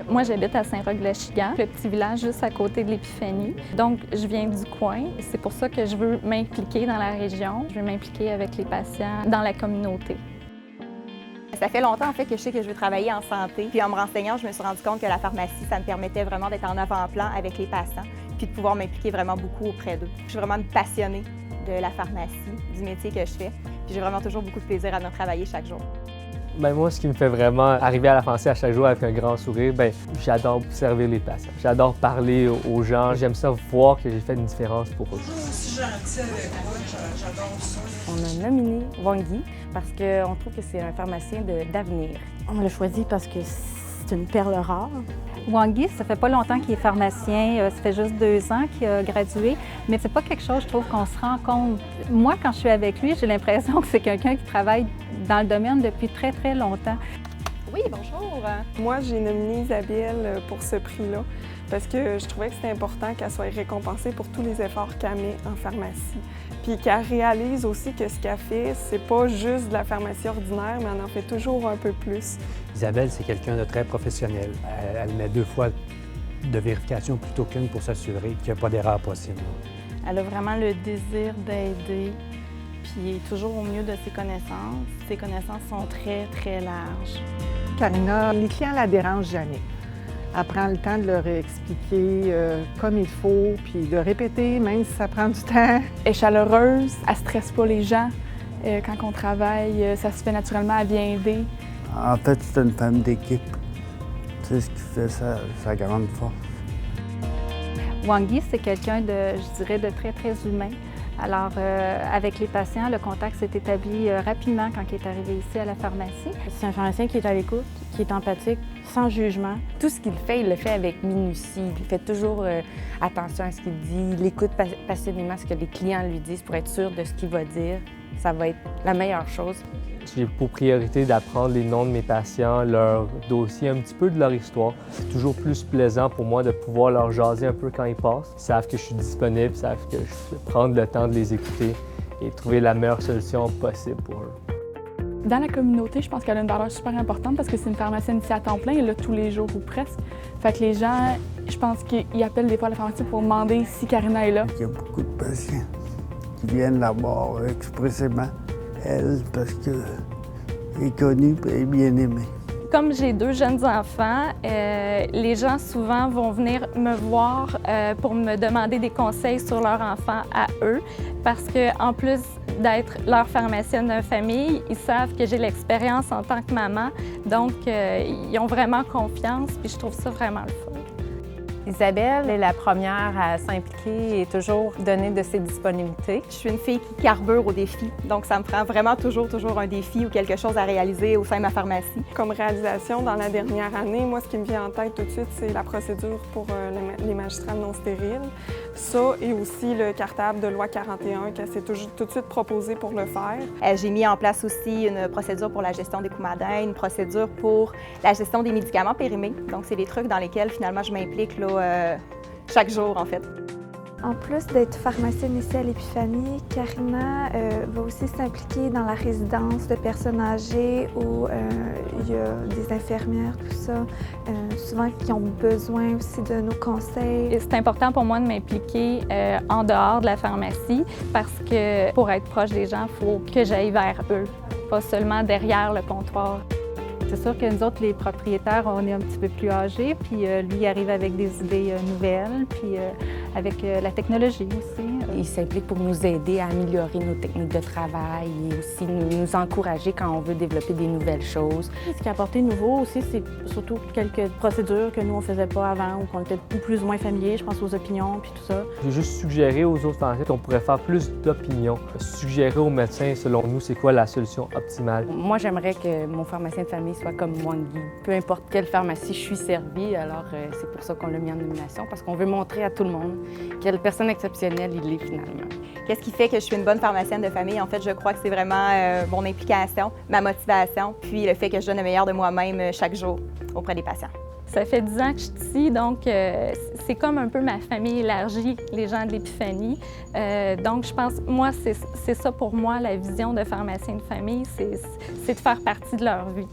Moi, j'habite à Saint-Roch-de-L'Achigan, le petit village juste à côté de l'Épiphanie. Donc, je viens du coin. C'est pour ça que je veux m'impliquer dans la région. Je veux m'impliquer avec les patients dans la communauté. Ça fait longtemps en fait que je sais que je veux travailler en santé. Puis en me renseignant, je me suis rendu compte que la pharmacie, ça me permettait vraiment d'être en avant-plan avec les patients, puis de pouvoir m'impliquer vraiment beaucoup auprès d'eux. Je suis vraiment une passionnée de la pharmacie, du métier que je fais. Puis j'ai vraiment toujours beaucoup de plaisir à venir travailler chaque jour. Ben moi, ce qui me fait vraiment arriver à la pharmacie à chaque jour avec un grand sourire, j'adore servir les patients. J'adore parler aux gens. J'aime ça voir que j'ai fait une différence pour eux. Si gentil avec moi, j'adore ça. On a nominé Wangi parce qu'on trouve que c'est un pharmacien d'avenir. On l'a choisi parce que c'est une perle rare. Wangi, ça fait pas longtemps qu'il est pharmacien, ça fait juste 2 ans qu'il a gradué, mais c'est pas quelque chose, je trouve, qu'on se rend compte. Moi, quand je suis avec lui, j'ai l'impression que c'est quelqu'un qui travaille dans le domaine depuis très, très longtemps. Oui, bonjour! Moi, j'ai nominé Isabelle pour ce prix-là parce que je trouvais que c'était important qu'elle soit récompensée pour tous les efforts qu'elle met en pharmacie. Puis qu'elle réalise aussi que ce qu'elle fait, c'est pas juste de la pharmacie ordinaire, mais elle en fait toujours un peu plus. Isabelle, c'est quelqu'un de très professionnel. Elle met 2 fois de vérification plutôt qu'une pour s'assurer qu'il n'y a pas d'erreur possible. Elle a vraiment le désir d'aider, puis est toujours au mieux de ses connaissances. Ses connaissances sont très, très larges. Karina, les clients la dérangent jamais. Elle prend le temps de leur expliquer comme il faut, puis de répéter, même si ça prend du temps. Elle est chaleureuse, elle ne stresse pas les gens. Quand on travaille, ça se fait naturellement, elle vient aider. En fait, c'est une femme d'équipe. C'est ce qui fait sa grande force. Wangi, c'est quelqu'un de, je dirais, de très, très humain. Alors, avec les patients, le contact s'est établi rapidement quand il est arrivé ici à la pharmacie. C'est un pharmacien qui est à l'écoute, qui est empathique, sans jugement. Tout ce qu'il fait, il le fait avec minutie. Il fait toujours attention à ce qu'il dit. Il écoute passionnément ce que les clients lui disent pour être sûr de ce qu'il va dire. Ça va être la meilleure chose. J'ai pour priorité d'apprendre les noms de mes patients, leur dossier, un petit peu de leur histoire. C'est toujours plus plaisant pour moi de pouvoir leur jaser un peu quand ils passent. Ils savent que je suis disponible, ils savent que je vais prendre le temps de les écouter et trouver la meilleure solution possible pour eux. Dans la communauté, je pense qu'elle a une valeur super importante parce que c'est une pharmacienne ici à temps plein, elle est là tous les jours ou presque. Fait que les gens, je pense qu'ils appellent des fois à la pharmacie pour demander si Karina est là. Il y a beaucoup de patients qui viennent la voir expressément, elle, parce qu'elle est connue et bien aimée. Comme j'ai 2 jeunes enfants, les gens souvent vont venir me voir pour me demander des conseils sur leur enfant à eux, parce qu'en plus d'être leur pharmacienne de famille, ils savent que j'ai l'expérience en tant que maman, donc ils ont vraiment confiance, puis je trouve ça vraiment le fun. Isabelle est la première à s'impliquer et toujours donner de ses disponibilités. Je suis une fille qui carbure au défi, donc ça me prend vraiment toujours un défi ou quelque chose à réaliser au sein de ma pharmacie. Comme réalisation, dans la dernière année, moi, ce qui me vient en tête tout de suite, c'est la procédure pour les magistrats non stériles. Ça et aussi le cartable de loi 41, qu'elle s'est tout de suite proposé pour le faire. J'ai mis en place aussi une procédure pour la gestion des coumadins, une procédure pour la gestion des médicaments périmés. Donc, c'est des trucs dans lesquels, finalement, je m'implique là, chaque jour, en fait. En plus d'être pharmacienne ici à l'Épiphanie, Karina va aussi s'impliquer dans la résidence de personnes âgées où il y a des infirmières, tout ça, souvent qui ont besoin aussi de nos conseils. C'est important pour moi de m'impliquer en dehors de la pharmacie parce que pour être proche des gens, il faut que j'aille vers eux, pas seulement derrière le comptoir. C'est sûr que nous autres, les propriétaires, on est un petit peu plus âgés, puis lui arrive avec des idées nouvelles, puis avec la technologie aussi. Il s'implique pour nous aider à améliorer nos techniques de travail et aussi nous encourager quand on veut développer des nouvelles choses. Ce qui a apporté nouveau aussi, c'est surtout quelques procédures que nous, on ne faisait pas avant ou qu'on était plus ou moins familiers. Je pense aux opinions puis tout ça. J'ai juste suggéré aux autres pharmaciens qu'on pourrait faire plus d'opinions. Suggérer aux médecins, selon nous, c'est quoi la solution optimale. Moi, j'aimerais que mon pharmacien de famille soit comme Wangi. Peu importe quelle pharmacie je suis servie, alors c'est pour ça qu'on l'a mis en nomination, parce qu'on veut montrer à tout le monde quelle personne exceptionnelle il est finalement. Qu'est-ce qui fait que je suis une bonne pharmacienne de famille? En fait, je crois que c'est vraiment mon implication, ma motivation, puis le fait que je donne le meilleur de moi-même chaque jour auprès des patients. Ça fait 10 ans que je suis ici, donc c'est comme un peu ma famille élargie, les gens de l'Épiphanie. Donc je pense, moi, c'est ça pour moi, la vision de pharmacien de famille, c'est de faire partie de leur vie.